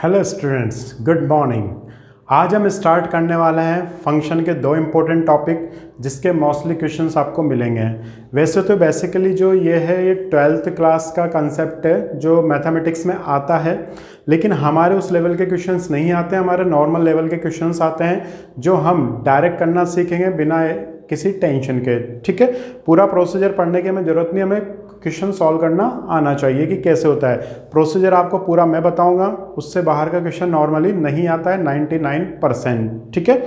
Hello students, good morning. आज हम start करने वाले हैं फंक्शन के दो इम्पोर्टेंट टॉपिक जिसके मोस्टली क्वेश्चंस आपको मिलेंगे। वैसे तो बेसिकली जो ये है ये 12th क्लास का कंसेप्ट है जो मैथमेटिक्स में आता है, लेकिन हमारे उस लेवल के क्वेश्चंस नहीं आते, हमारे नॉर्मल लेवल के क्वेश्चंस आते हैं जो हम डायरेक्ट करना सीखेंगे बिना किसी टेंशन के। ठीक है, पूरा प्रोसीजर पढ़ने की हमें ज़रूरत नहीं, हमें क्वेश्चन सॉल्व करना आना चाहिए कि कैसे होता है। प्रोसीजर आपको पूरा मैं बताऊंगा, उससे बाहर का क्वेश्चन नॉर्मली नहीं आता है 99%। ठीक है,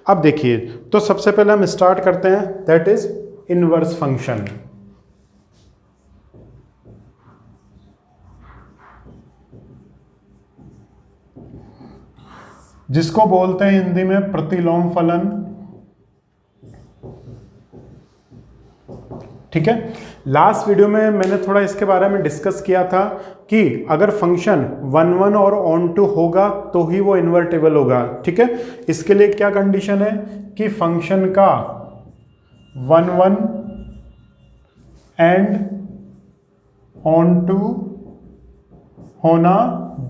अब देखिए, तो सबसे पहले हम स्टार्ट करते हैं, दैट इज इनवर्स फंक्शन। जिसको बोलते हैं हिंदी में प्रतिलोम फलन। ठीक है, लास्ट वीडियो में मैंने थोड़ा इसके बारे में डिस्कस किया था कि अगर फंक्शन 1 और ऑन टू होगा तो ही वो इन्वर्टेबल होगा। ठीक है, इसके लिए क्या कंडीशन है कि फंक्शन का 1 एंड ऑन टू होना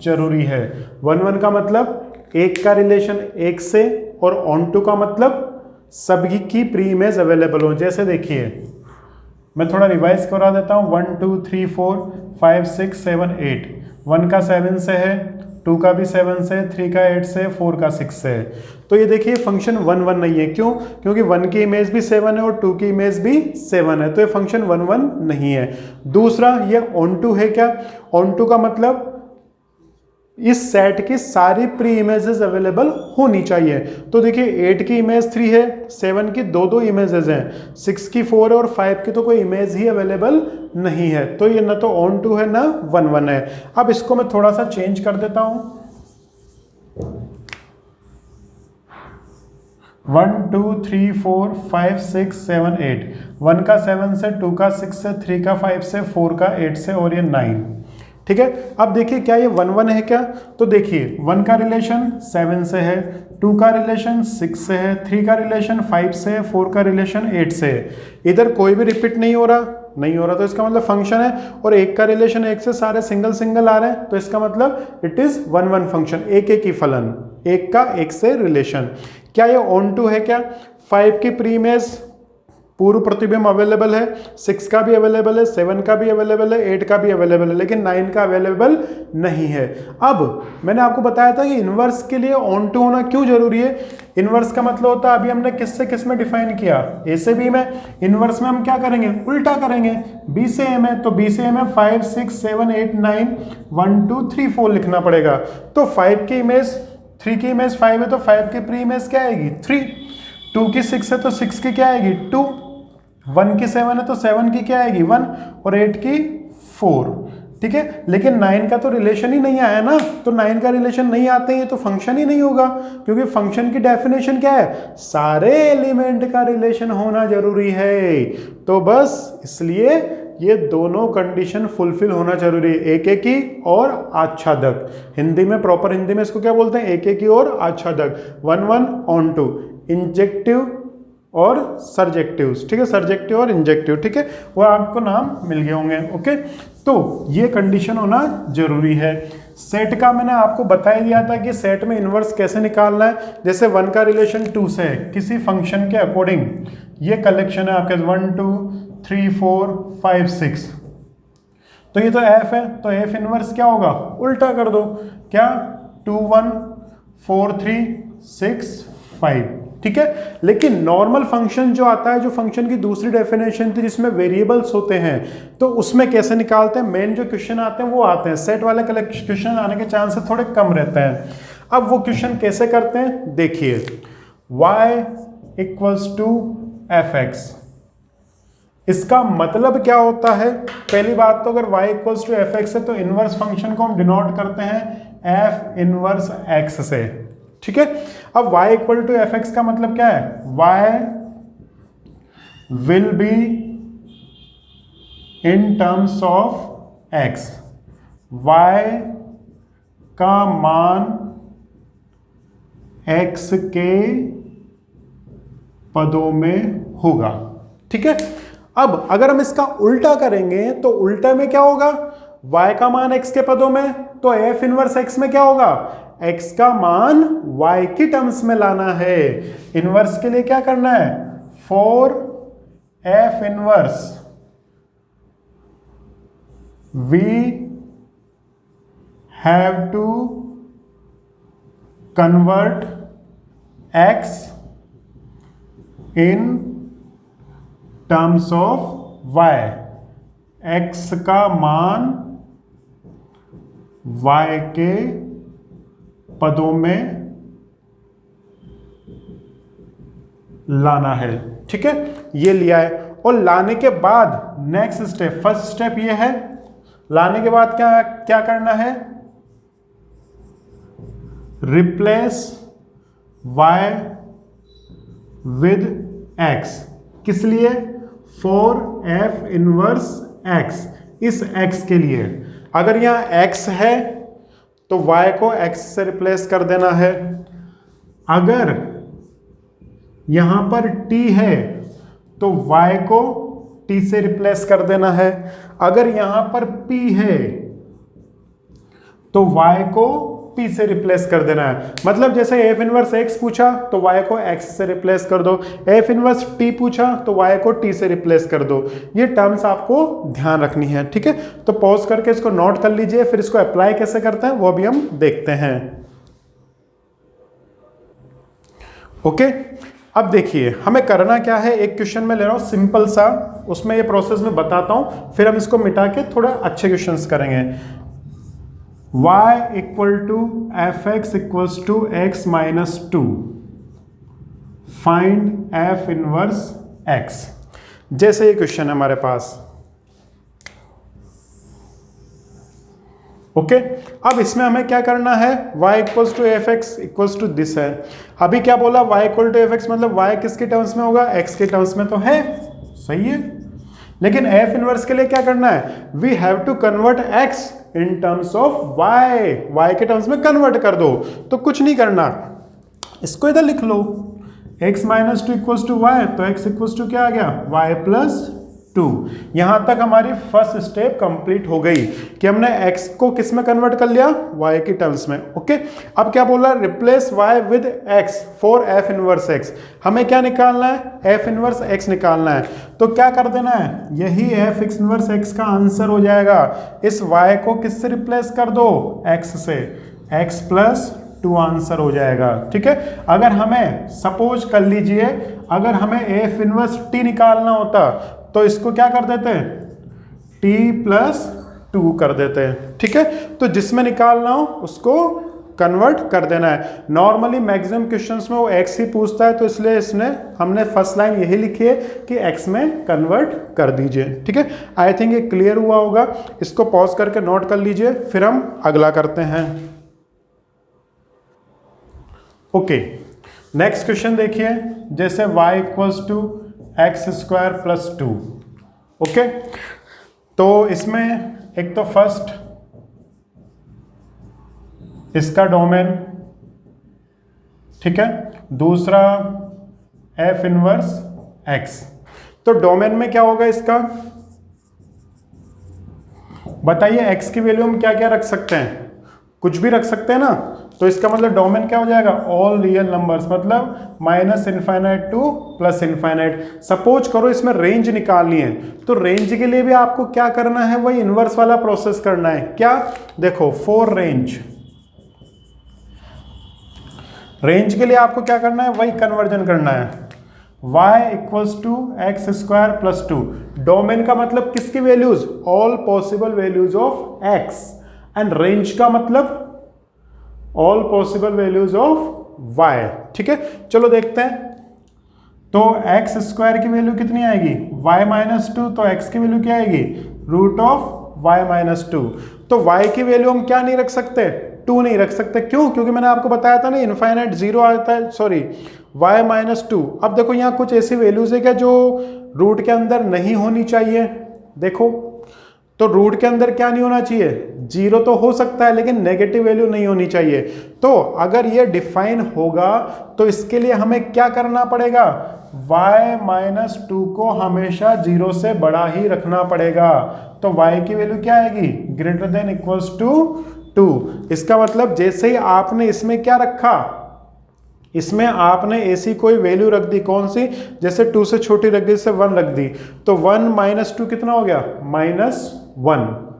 जरूरी है। 1 का मतलब एक का रिलेशन एक से, और ऑन टू का मतलब सभी की प्री इमेज अवेलेबल हो। जैसे देखिए, मैं थोड़ा रिवाइज करा देता हूँ। 1 2 3 4 5 6 7 8। 1 का 7 से है, 2 का भी 7 से, 3 का 8 से, 4 का 6 से है। तो ये देखिए फंक्शन 1 1 नहीं है। क्यों? क्योंकि 1 की इमेज भी 7 है और 2 की इमेज भी 7 है, तो ये फंक्शन 1 1 नहीं है। दूसरा, ये ऑन टू है। क्या ऑन टू का मतलब? इस सेट की सारी प्री इमेजेस अवेलेबल होनी चाहिए। तो देखिए 8 की इमेज 3 है, 7 की दो इमेजेस हैं, 6 की 4 है और 5 की तो कोई इमेज ही अवेलेबल नहीं है। तो ये ना तो ऑन टू है ना 1 1 है। अब इसको मैं थोड़ा सा चेंज कर देता हूं। 1 2 3 4 5 6 7 8। 1 का 7 से, 2 का 6 से, 3 का 5 से, 4 का 8 से और ये 9। ठीक है, अब देखिए क्या ये 1 1 है क्या? तो देखिए 1 का रिलेशन 7 से है, 2 का रिलेशन 6 से है, 3 का रिलेशन 5 से है, 4 का रिलेशन 8 से है। इधर कोई भी रिपीट नहीं हो रहा, तो इसका मतलब फंक्शन है। और एक का रिलेशन एक से, सारे सिंगल सिंगल आ रहे हैं, तो इसका मतलब इट इज 1 1 फंक्शन, एक ही फलन, एक का एक से रिलेशन। क्या ये ऑन टू है क्या? 5 की प्री इमेज पूर्व प्रतिबिंब अवेलेबल है, 6 का भी अवेलेबल है, 7 का भी अवेलेबल है, 8 का भी अवेलेबल है, लेकिन 9 का अवेलेबल नहीं है। अब मैंने आपको बताया था कि इनवर्स के लिए ऑन टू होना क्यों जरूरी है। इनवर्स का मतलब होता है, अभी हमने किस में डिफाइन किया, ए से बी में। इनवर्स में हम क्या करेंगे? उल्टा करेंगे। बी से ए में, तो बी से ए में 5 6 7 8 9 1 2 3 4 लिखना पड़ेगा। तो 5 की इमेज, 3 की इमेज 5 है, तो 5 की प्री इमेज क्या आएगी? 3। 2 की 6 है, तो 6 की क्या आएगी? 2। 1 की 7 है, तो 7 की क्या आएगी? 1। और 8 की 4। ठीक है, लेकिन 9 का तो रिलेशन ही नहीं आया ना, तो 9 का रिलेशन नहीं आते ही तो फंक्शन ही नहीं होगा, क्योंकि फंक्शन की डेफिनेशन क्या है? सारे एलिमेंट का रिलेशन होना जरूरी है। तो बस इसलिए ये दोनों कंडीशन फुलफिल होना जरूरी है, एक एक ही और आच्छादक। हिंदी में, प्रॉपर हिंदी में इसको क्या बोलते हैं? एक एक ही और आच्छादक। 1 1 ऑन टू, इंजेक्टिव और सर्जेक्टिव। ठीक है, सर्जेक्टिव और इंजेक्टिव। ठीक है, वो आपको नाम मिल गए होंगे। ओके, तो ये कंडीशन होना जरूरी है। सेट का मैंने आपको बता ही दिया था कि सेट में इनवर्स कैसे निकालना है। जैसे 1 का रिलेशन 2 से है, किसी फंक्शन के अकॉर्डिंग ये कलेक्शन है आपके 1 2 3 4 5 6, तो ये तो एफ है, तो एफ इनवर्स क्या होगा? उल्टा कर दो। क्या? 2 1 4 3 6 5। ठीक है, लेकिन नॉर्मल फंक्शन जो आता है, जो फंक्शन की दूसरी डेफिनेशन थी जिसमें वेरिएबल्स होते हैं, तो उसमें कैसे निकालते हैं? मेन जो क्वेश्चन आते हैं वो आते हैं, सेट वाले क्वेश्चन आने के चांसेस थोड़े कम रहते हैं। अब वो क्वेश्चन कैसे करते हैं देखिए। y = fx, इसका मतलब क्या होता है? पहली बात तो अगर y = fx है तो इनवर्स फंक्शन को हम डिनोट करते हैं f इनवर्स x से। ठीक है, अब y = fx का मतलब क्या है? y will be in terms of x, y का मान x के पदों में होगा। ठीक है, अब अगर हम इसका उल्टा करेंगे तो उल्टा में क्या होगा? y का मान x के पदों में, तो f इनवर्स x में क्या होगा, x का मान y की टर्म्स में लाना है। इनवर्स के लिए क्या करना है, for f inverse we have to convert x in terms of y, x का मान y के पदों में लाना है। ठीक है, ये लिया है। और लाने के बाद नेक्स्ट स्टेप, फर्स्ट स्टेप ये है, लाने के बाद क्या क्या करना है, रिप्लेस y विद x। किस लिए, फॉर f इनवर्स x, इस x के लिए। अगर यहां x है तो y को x से रिप्लेस कर देना है, अगर यहां पर t है तो y को t से रिप्लेस कर देना है, अगर यहां पर p है तो y को p से रिप्लेस कर देना है। मतलब जैसे f इनवर्स x पूछा तो y को x से रिप्लेस कर दो, f इनवर्स t पूछा तो y को t से रिप्लेस कर दो। ये टर्म्स आपको ध्यान रखनी है। ठीक है, तो पॉज करके इसको नोट कर लीजिए, फिर इसको अप्लाई कैसे करते हैं वो भी हम देखते हैं। ओके, अब देखिए हमें करना क्या है, एक क्वेश्चन में ले रहा हूं सिंपल सा, उसमें ये प्रोसेस में बताता हूं, फिर हम इसको मिटा के थोड़ा अच्छे क्वेश्चंस करेंगे। y equal to f x equals to x minus 2, find f inverse x। जैसे ये क्वेश्चन है हमारे पास। ओके, अब इसमें हमें क्या करना है, y equals to f x equals to this है। अभी क्या बोला, y equal to f x मतलब y किसके टर्म्स में होगा, x के टर्म्स में तो है, सही है। लेकिन f इनवर्स के लिए क्या करना है, we have to convert x in terms of y के टर्म्स में कन्वर्ट कर दो। तो कुछ नहीं करना, इसको इधर लिख लो, x minus two equals to y, तो x इक्वल्स टू क्या आ गया, y प्लस 2। यहां तक हमारी फर्स्ट स्टेप कंप्लीट हो गई कि हमने x को किस में कन्वर्ट कर लिया, y की टर्म्स में। ओके, अब क्या बोला, replace y with x for f inverse x। हमें क्या निकालना है, f इनवर्स x निकालना है। तो क्या कर देना है, यही f इनवर्स x का आंसर हो जाएगा। इस y को किससे रिप्लेस कर दो, x से, x प्लस 2 आंसर हो जाएगा। ठीक है, अगर हमें सपोज कर लीजिए, अगर हमें f इनवर्स t निकालना होता तो इसको क्या कर देते हैं, t प्लस 2 कर देते हैं। ठीक है, तो जिसमें निकालना हो उसको कन्वर्ट कर देना है। नॉर्मली मैक्सिमम क्वेश्चंस में वो x ही पूछता है, तो इसलिए हमने फर्स्ट लाइन यही लिखी है कि x में कन्वर्ट कर दीजिए। ठीक है, आई थिंक ये क्लियर हुआ होगा। इसको पॉज करके नोट कर लीजिए, फिर हम अगला करते हैं। ओके, नेक्स्ट क्वेश्चन देखिए, जैसे y equals to x square plus 2। Okay, तो इसमें एक तो फर्स्ट इसका डोमेन, ठीक है, दूसरा f इनवर्स x। तो डोमेन में क्या होगा इसका, बताइए, x की वैल्यू हम क्या क्या रख सकते हैं, कुछ भी रख सकते हैं ना। तो इसका मतलब डोमेन क्या हो जाएगा, ऑल रियल नंबर्स, मतलब minus infinite two plus infinite. Suppose करो इसमें रेंज निकालनी है, तो रेंज के लिए भी आपको क्या करना है, वही इनवर्स वाला प्रोसेस करना है। क्या, देखो, फॉर रेंज के लिए आपको क्या करना है, वही कन्वर्जन करना है, y equals to x square plus 2। Domain का मतलब किसकी values, all possible values of x, and range का मतलब all possible values of y। ठीक है, चलो देखते हैं। तो एक्स स्क्वायर की वैल्यू कितनी आएगी, y माइनस 2, तो x की वैल्यू क्या आएगी, रूट ऑफ y माइनस 2। तो y की वैल्यू हम क्या नहीं रख सकते, 2 नहीं रख सकते। क्यों, क्योंकि मैंने आपको बताया था ना, इनफाइनाइट 0 आता है, सॉरी y माइनस 2। अब देखो यहाँ कुछ ऐसी वैल्यूज है क्या जो रूट के अंदर नहीं होनी चाहिए, देखो, तो रूट के अंदर क्या नहीं होना चाहिए, जीरो तो हो सकता है लेकिन नेगेटिव वैल्यू नहीं होनी चाहिए। तो अगर ये डिफाइन होगा तो इसके लिए हमें क्या करना पड़ेगा, y-2 को हमेशा जीरो से बड़ा ही रखना पड़ेगा। तो y की वैल्यू क्या आएगी, ग्रेटर देन इक्वल्स टू 2। इसका मतलब जैसे ही आपने इसमें क्या रखा, इसमें आपने ऐसी कोई वैल्यू रख दी, कौन सी, जैसे 2 से छोटी रख दी, जैसे 1 रख दी, तो 1 - 2 कितना हो गया, -1।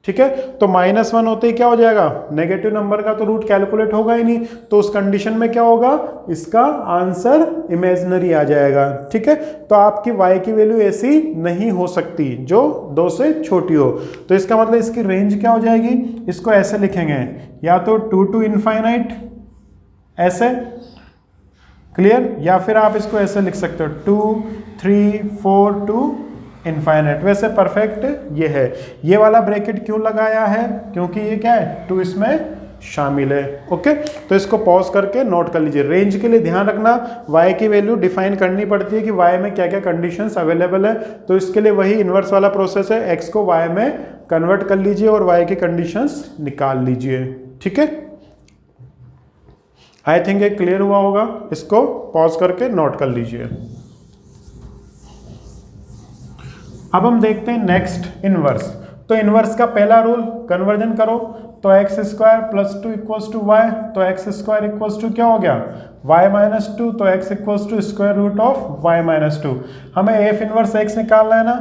ठीक है, तो -1 होते ही क्या हो जाएगा, नेगेटिव नंबर का तो रूट कैलकुलेट होगा ही नहीं, तो उस कंडीशन में क्या होगा, इसका आंसर इमेजिनरी आ जाएगा। ठीक है, तो आपकी y की वैल्यू ऐसी नहीं हो सकती जो 2 से छोटी हो। तो इसका मतलब इसकी रेंज क्या हो जाएगी, इसको ऐसे लिखेंगे, या तो 2 to इनफाइनाइट ऐसे, क्लियर, या फिर आप इसको ऐसे लिख सकते हो 2, 3, 4 टू इनफाइनाइट। वैसे परफेक्ट ये है। ये वाला ब्रैकेट क्यों लगाया है, क्योंकि ये क्या है, 2 इसमें शामिल है। ओके, तो इसको पॉज करके नोट कर लीजिए। रेंज के लिए ध्यान रखना, y की वैल्यू डिफाइन करनी पड़ती है कि y में क्या क्या कंडीशंस अवेलेबल है, तो इसके लिए वही इन्वर्स वाला प्रोसेस है, x को y में कन्वर्ट कर लीजिए और y की कंडीशंस निकाल लीजिए। ठीक है, आई थिंक ये क्लियर हुआ होगा, इसको पॉज करके नोट कर लीजिए। अब हम देखते हैं नेक्स्ट इनवर्स। तो इनवर्स का पहला रूल, कन्वर्जन करो, तो x² + 2 = y, तो x² = क्या हो गया, y-2, तो x = square root of y-2। हमें f इनवर्स x निकालना है ना,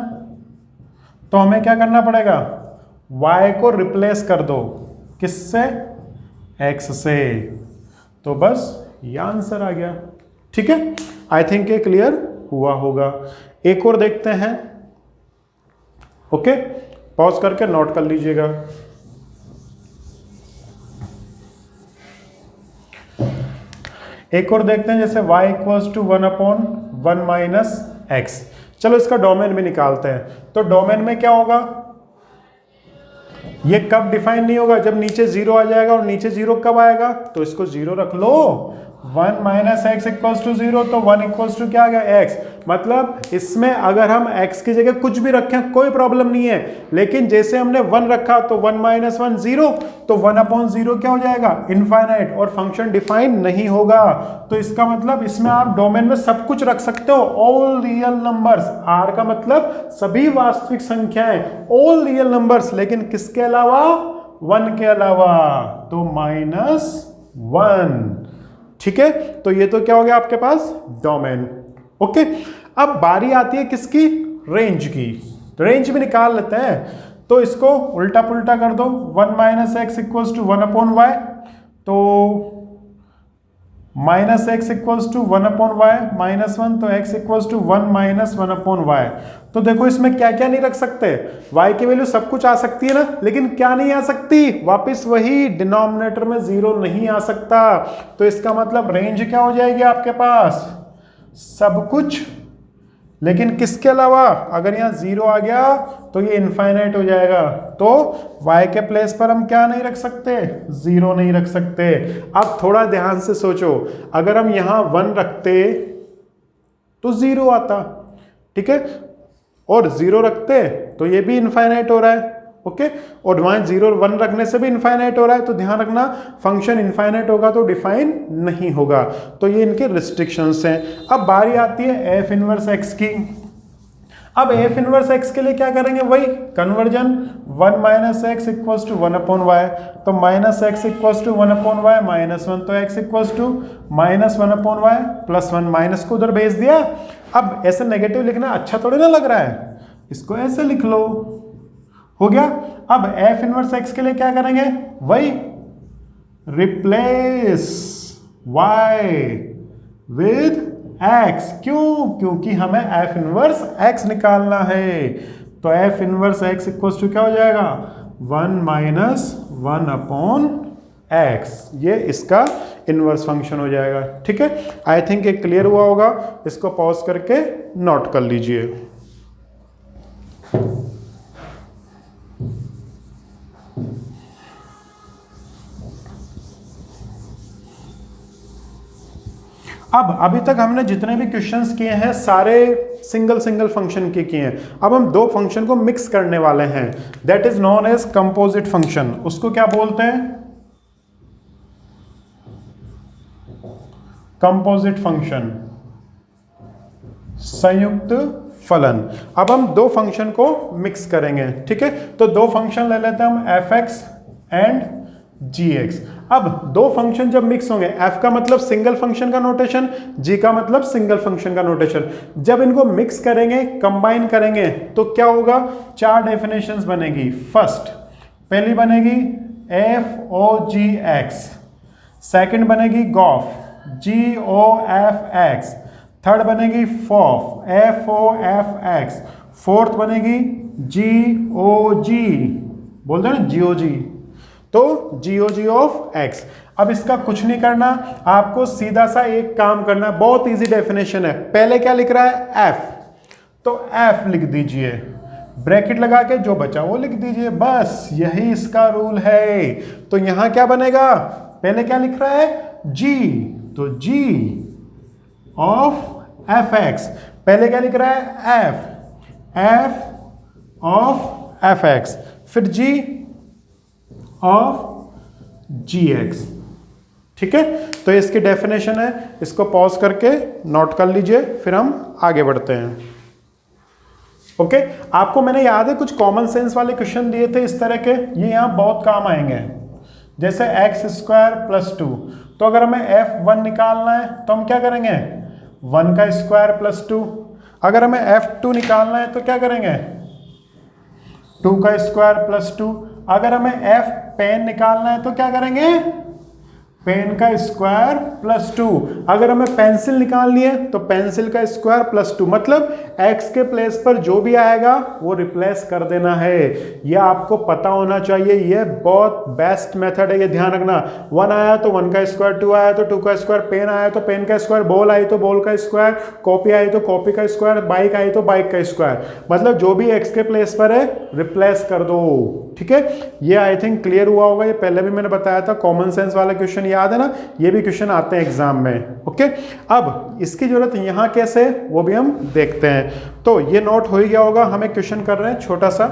तो हमें क्या करना पड़ेगा, y को रिप्लेस कर दो, किससे, x से, तो बस ये आंसर आ गया। ठीक है, आई थिंक ये क्लियर हुआ होगा। एक और देखते हैं। ओके, पॉज करके नोट कर लीजिएगा। एक और देखते हैं, जैसे y = 1/1 - x। चलो इसका डोमेन भी निकालते हैं। तो डोमेन में क्या होगा, ये कब डिफाइन नहीं होगा, जब नीचे 0 आ जाएगा, और नीचे 0 कब आएगा, तो इसको 0 रख लो, 1 - x = 0, तो 1 = क्या आ गया, x। मतलब इसमें अगर हम x की जगह कुछ भी रखें कोई प्रॉब्लम नहीं है, लेकिन जैसे हमने 1 रखा तो 1 - 1 0, तो 1/0 क्या हो जाएगा, इनफाइनाइट, और फंक्शन डिफाइन नहीं होगा। तो इसका मतलब इसमें आप डोमेन में सब कुछ रख सकते हो, ऑल रियल नंबर्स, r का मतलब सभी वास्तविक संख्याएं, ऑल रियल नंबर्स, लेकिन किसके अलावा, 1 के अलावा, तो -1। ठीक है, तो ये तो क्या हो गया आपके पास, डोमेन। ओके, अब बारी आती है किसकी, रेंज की। तो रेंज भी निकाल लेते हैं। तो इसको उल्टा पुल्टा कर दो, 1 - x = 1/y, तो -x = 1/y -1, तो x = 1 - 1/y। तो देखो इसमें क्या क्या नहीं रख सकते, y की वैल्यू सब कुछ आ सकती है ना, लेकिन क्या नहीं आ सकती, वापस वही डिनोमिनेटर में 0 नहीं आ सकता। तो इसका मतलब रेंज क्या हो जाएगी आपके पास, सब कुछ, लेकिन किसके अलावा, अगर यहाँ 0 आ गया तो ये इनफाइनाइट हो जाएगा। तो y के प्लेस पर हम क्या नहीं रख सकते, 0 नहीं रख सकते। अब थोड़ा ध्यान से सोचो, अगर हम यहाँ 1 रखते तो 0 आता, ठीक है, और 0 रखते तो ये भी इनफाइनाइट हो रहा है। ओके, और वहां 0 1 रखने से भी इनफाइनाइट हो रहा है। तो ध्यान रखना, फंक्शन इनफाइनाइट होगा तो डिफाइन नहीं होगा। तो ये इनके रिस्ट्रिक्शंस हैं। अब बारी आती है f इनवर्स x की। अब f इनवर्स x के लिए क्या करेंगे, वही कन्वर्जन, 1 - x = 1/y, तो -x = 1/y -1, तो x = -1/y +1, माइनस को उधर भेज दिया। अब ऐसे नेगेटिव लिखना अच्छा थोड़ी ना लग रहा है, इसको ऐसे लिख लो, हो गया। अब f इनवर्स x के लिए क्या करेंगे, वही रिप्लेस y विद x। क्यों, क्योंकि हमें f इनवर्स x निकालना है। तो f इनवर्स x = क्या हो जाएगा, 1 - 1/x। ये इसका इनवर्स फंक्शन हो जाएगा। ठीक है, आई थिंक ये क्लियर हुआ होगा। इसको पॉज करके नोट कर लीजिए। अब अभी तक हमने जितने भी क्वेश्चंस किए हैं सारे सिंगल सिंगल फंक्शन के किए हैं। अब हम दो फंक्शन को मिक्स करने वाले हैं, that is known as composite function. उसको क्या बोलते हैं? कंपोजिट फंक्शन, संयुक्त फलन। अब हम दो फंक्शन को मिक्स करेंगे, ठीक है। तो दो फंक्शन ले लेते हैं हम, F x and ji x. अब दो फंक्शन जब मिक्स होंगे, एफ का मतलब सिंगल फंक्शन का नोटेशन, जी का मतलब सिंगल फंक्शन का नोटेशन, जब इनको मिक्स करेंगे, कंबाइन करेंगे, तो क्या होगा? चार डेफिनेशंस बनेगी। फर्स्ट, पहली बनेगी f o g x, second बनेगी g o f, g o f x, third बनेगी f o f, f o f x, fourth बनेगी जी ओ जी, बोलते हैं ना जी ओ जी, तो जी ओ जी ऑफ एक्स। अब इसका कुछ नहीं करना, आपको सीधा सा एक काम करना, बहुत इजी डेफिनेशन है। पहले क्या लिख रहा है? एफ, तो एफ लिख दीजिए, ब्रैकेट लगा के जो बचा वो लिख दीजिए, बस यही इसका रूल है। तो यहां क्या बनेगा? पहले क्या लिख रहा है? जी, तो जी ऑफ एफ एक्स। पहले क्या लिख रहा है? F, F of F x, फिर जी ऑफ जी एक्स, ठीक है। तो इसकी डेफिनेशन है, इसको पॉज करके नोट कर लीजिए, फिर हम आगे बढ़ते हैं। ओके, आपको मैंने याद है कुछ कॉमन सेंस वाले क्वेश्चन दिए थे इस तरह के, ये यहां बहुत काम आएंगे। जैसे एक्स स्क्वायर प्लस 2, तो अगर हमें F1 निकालना है तो हम क्या करेंगे? 1 का स्क्वायर प्लस 2। अगर हमें F2 निकालना है तो क्या करेंगे? 2 का स्क्वायर प्लस 2। अगर हमें F पेन निकालना है तो क्या करेंगे? पेन का स्क्वायर प्लस 2। अगर हमें पेंसिल निकालनी है तो पेंसिल का स्क्वायर प्लस 2। मतलब x के प्लेस पर जो भी आएगा वो रिप्लेस कर देना है। यह आपको पता होना चाहिए, यह बहुत बेस्ट मेथड है, ये ध्यान रखना। 1 आया तो 1 का स्क्वायर, 2 आया तो 2 का स्क्वायर, पेन आया तो पेन का स्क्वायर, बॉल आई तो बॉल का स्क्वायर, कॉपी आई तो कॉपी का स्क्वायर, बाइक आई तो बाइक का स्क्वायर। मतलब जो भी x के प्लेस पर है रिप्लेस कर दो, ठीक है। ये आई थिंक क्लियर हुआ होगा, ये पहले भी मैंने बताया था। कॉमन सेंस वाला क्वेश्चन याद है ना, ये भी क्वेश्चन आते हैं एग्जाम में। ओके, अब इसकी जरूरत यहां कैसे, वो भी हम देखते हैं। तो ये नोट हो ही गया होगा, हम एक क्वेश्चन कर रहे हैं छोटा सा।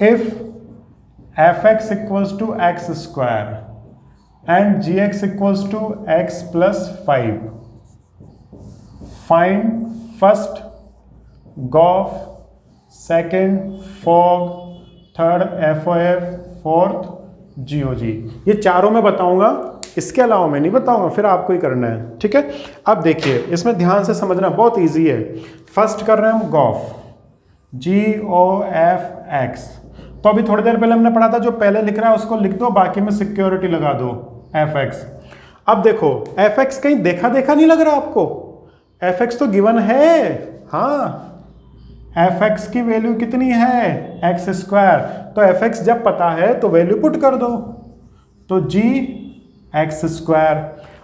If f x equals to x square and gx equals to x plus 5, find first GOF, second fog, third FOF, fourth GOG। ये चारों मैं बताऊंगा, इसके अलावा मैं नहीं बताऊंगा, फिर आपको ही करना है, ठीक है। अब देखिए, इसमें ध्यान से समझना, बहुत इजी है। फर्स्ट कर रहे हैं हम GOF, GOF x। तो अभी थोड़ी देर पहले हमने पढ़ा था, जो पहले लिख रहा है उसको लिख दो, बाकी में सिक्योरिटी लगा दो fx। अब देखो fx कहीं देखा देखा नहीं लग रहा आपको? fx तो गिवन है, हाँ। fx की वैल्यू कितनी है? X square. तो fx जब पता है तो वैल्यू पुट कर दो, तो g एक्स स्क्वायर।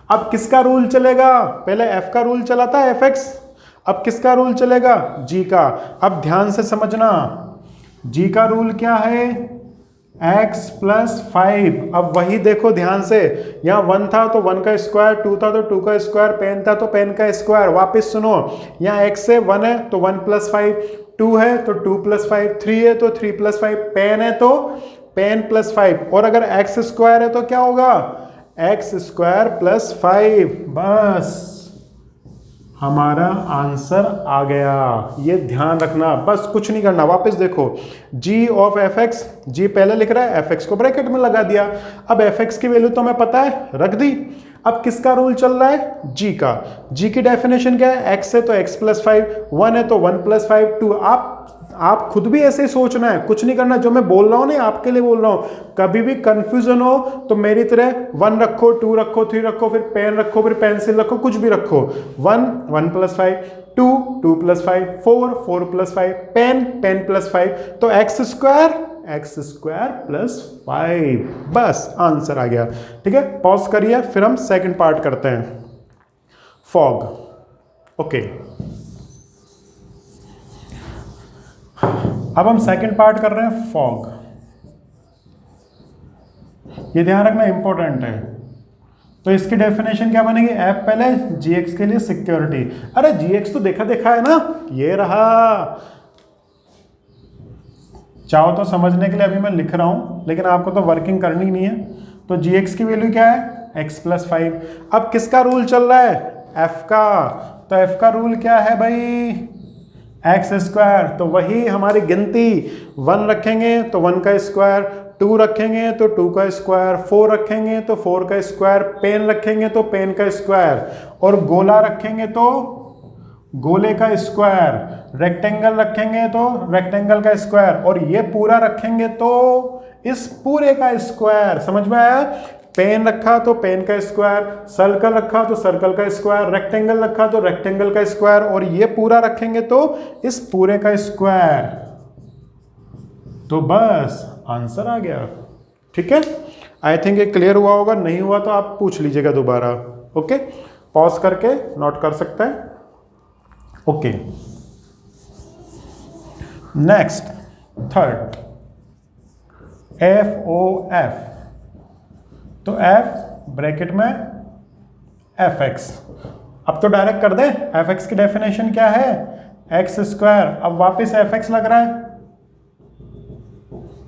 अब किसका रूल चलेगा? पहले f का रूल चला था fx, अब किसका रूल चलेगा? g का। अब ध्यान से समझना, g का रूल क्या है? x plus 5। अब वही देखो ध्यान से, यहाँ 1 था तो 1 का स्क्वायर, 2 था तो 2 का स्क्वायर, पेन था तो पेन का स्क्वायर। वापस सुनो, यहाँ x है 1 है तो 1 प्लस 5, 2 है तो 2 प्लस 5, 3 है तो 3 प्लस 5, पेन है तो पेन प्लस 5। और अगर x स्क्वायर है तो क्या होगा? x square plus 5। बस हमारा आंसर आ गया, ये ध्यान रखना, बस कुछ नहीं करना। वापस देखो, g ऑफ एफ एक्स, जी पहले लिख रहा है, एफ एक्स को ब्रैकेट में लगा दिया। अब एफ एक्स की वैल्यू तो हमें पता है, रख दी। अब किसका रूल चल रहा है? g का। g की डेफिनेशन क्या है? x है तो x प्लस 5, 1 है तो 1 प्लस 5, 2। आप खुद भी ऐसे ही सोचना है, कुछ नहीं करना। जो मैं बोल रहा हूं ना, आपके लिए बोल रहा हूं। कभी भी कंफ्यूजन हो तो मेरी तरह 1 रखो, 2 रखो, 3 रखो, फिर पेन रखो, फिर पेंसिल रखो, कुछ भी रखो। 1, 1 plus 5, 2, 2 plus 5, 4, 4 plus 5, pen, pen plus 5। तो एक्स स्क्वायर प्लस 5, बस आंसर आ गया, ठीक है। पॉज करिए, फिर हम सेकंड पार्ट करते हैं, फॉग। ओके, अब हम सेकंड पार्ट कर रहे हैं, फॉग। ये ध्यान रखना इंपॉर्टेंट है। तो इसकी डेफिनेशन क्या बनेगी, एफ पहले जीएक्स के लिए सिक्योरिटी। अरे जीएक्स तो देखा देखा है ना, ये रहा। चाहो तो समझने के लिए अभी मैं लिख रहा हूं, लेकिन आपको तो वर्किंग करनी नहीं है। तो जीएक्स की वैल्यू क्या है, x+5। अब किसका रूल चल रहा है, एफ का। तो एफ का रूल क्या है भाई, x²। तो वही हमारी गिनती, 1 रखेंगे तो 1 का स्क्वायर, 2 रखेंगे तो 2 का स्क्वायर, 4 रखेंगे तो 4 का स्क्वायर, पेन रखेंगे तो पेन का स्क्वायर, और गोला रखेंगे तो गोले का स्क्वायर, रेक्टेंगल रखेंगे तो रेक्टेंगल का स्क्वायर, और ये पूरा रखेंगे तो इस पूरे का स्क्वायर। समझ में आया, पेन रखा तो पेन का स्क्वायर, सर्कल रखा तो सर्कल का स्क्वायर, रेक्टेंगल रखा तो रेक्टेंगल का स्क्वायर, और ये पूरा रखेंगे तो इस पूरे का स्क्वायर। तो बस आंसर आ गया। ठीक है, आई थिंक ये क्लियर हुआ होगा, नहीं हुआ तो आप पूछ लीजिएगा दोबारा। ओके, पॉज करके नोट कर सकते हैं। Okay, next third, FOF। तो F ब्रैकेट में fx। अब तो डायरेक्ट कर दे, fx की डेफिनेशन क्या है, x²। अब वापस fx लग रहा है,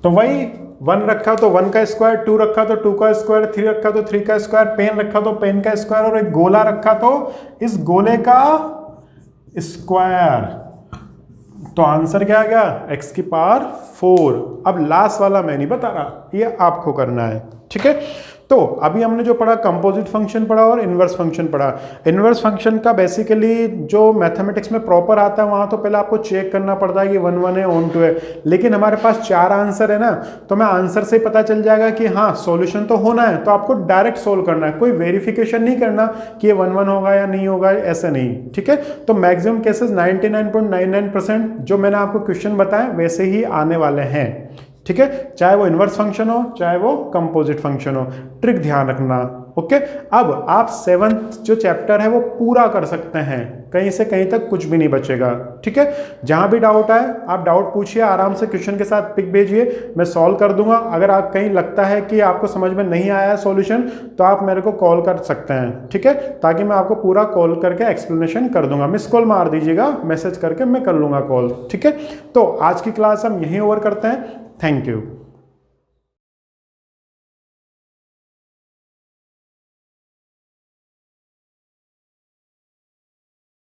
तो वही 1 रखा तो 1 का स्क्वायर, 2 रखा तो 2 का स्क्वायर, 3 रखा तो 3 का स्क्वायर, पेन रखा तो पेन का स्क्वायर, और एक गोला रखा तो इस गोले का स्क्वायर। तो आंसर क्या आ गया, x⁴। अब लास्ट वाला मैं नहीं बता रहा, ये आपको करना है। ठीक है, तो अभी हमने जो पढ़ा, कंपोजिट फंक्शन पढ़ा और इनवर्स फंक्शन पढ़ा। इनवर्स फंक्शन का बेसिकली जो मैथमेटिक्स में प्रॉपर आता है, वहां तो पहले आपको चेक करना पड़ता है कि 1 1 है, ऑन 2 है। लेकिन हमारे पास 4 आंसर है ना, तो मैं आंसर से ही पता चल जाएगा कि हाँ सॉल्यूशन तो होना है, तो आपको डायरेक्ट सोल्व करना है, कोई वेरिफिकेशन नहीं करना कि ये 1 1 होगा या नहीं होगा, ऐसे नहीं। ठीक है, तो मैक्सिमम केसेस 99.99% जो मैंने आपको क्वेश्चन बताए वैसे ही आने वाले हैं। ठीक है, चाहे वो इनवर्स फंक्शन हो चाहे वो कंपोजिट फंक्शन हो, ट्रिक ध्यान रखना। ओके, अब आप 7th जो चैप्टर है वो पूरा कर सकते हैं, कहीं से कहीं तक कुछ भी नहीं बचेगा। ठीक है, जहां भी डाउट आए आप डाउट पूछिए, आराम से क्वेश्चन के साथ पिक भेजिए, मैं सॉल्व कर दूंगा। अगर आप कहीं लगता है कि आपको समझ में नहीं आया सॉल्यूशन, तो आप मेरे को कॉल कर सकते हैं। ठीक है, ताकि मैं आपको पूरा कॉल करके एक्सप्लेनेशन कर दूंगा। मिस कॉल मार दीजिएगा, मैसेज करके मैं कर लूंगा कॉल। ठीक है, तो आज की क्लास हम यहीं ओवर करते हैं। Thank you.